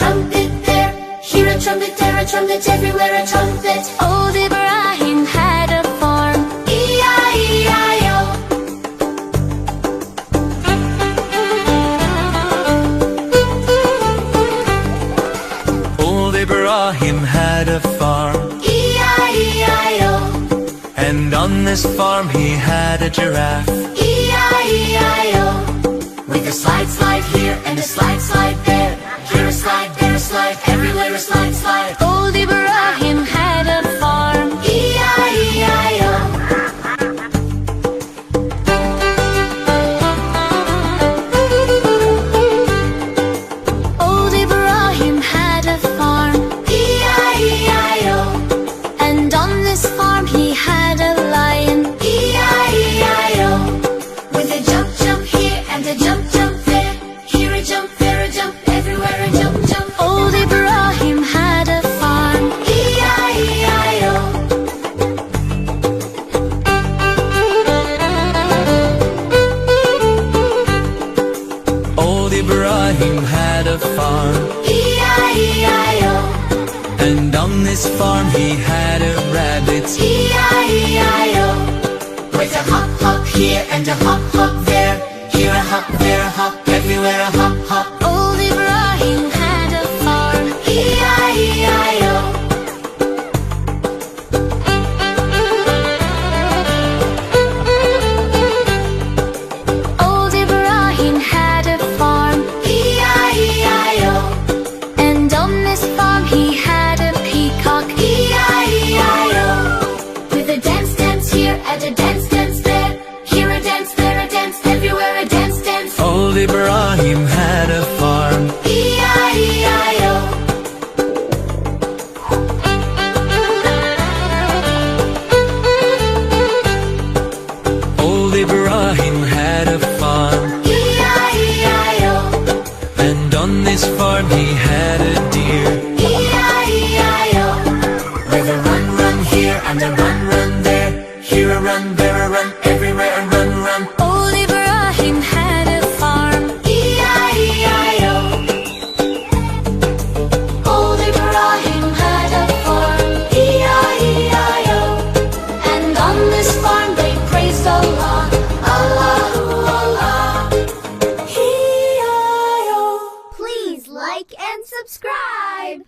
trumpet there, here a trumpet, there a trumpet, everywhere a trumpet. Old Ibrahim had a farm. E-I-E-I-O. Old Ibrahim had a farm, E-I-E-I-O. and on this farm he had a giraffe. E-I-E-I-O. With a slide, slide here and a slide, slide there. Here a slide, there a slide, everywhere a slide, slide. Old Ibrahim had a farm. E-I-E-I-O. Old Ibrahim had a farm. E-I-E-I-O. And on this farm he had a lion. E-I-E-I-O. With a jump, jump here and a jump, jump there. Here a jump, there a jump, everywhere a jump, jump. Old Ibrahim had a farm. E-I-E-I-O. Old Ibrahim had a farm, E-I-E-I-O. and on this farm he had a rabbit. E-I-E-I-O. With a hop, hop here and a hop, hop there. Here a hop, there a hop, everywhere a hop, hop. Old Ibrahim had a farm. E-I-E-I-O. Old Ibrahim had a farm. E-I-E-I-O. And on this farm he had a peacock. E-I-E-I-O. With a dance, dance here and a dance, dance there. Here a dance, there a dance, everywhere a dance, dance. Old Ibrahim had a farm, E-I-E-I-O. Old Ibrahim had a farm, E-I-E-I-O. and on this farm he had a deer. E-I-E-I-O. With a run, run here and a run, run there. Here a run, there a run, everywhere a run, run. Old Ibrahim had a farm. E-I-E-I-O. Old Ibrahim had a farm. E-I-E-I-O. And on this farm they praised Allah. Allahu Allah. E-I-O. Please like and subscribe.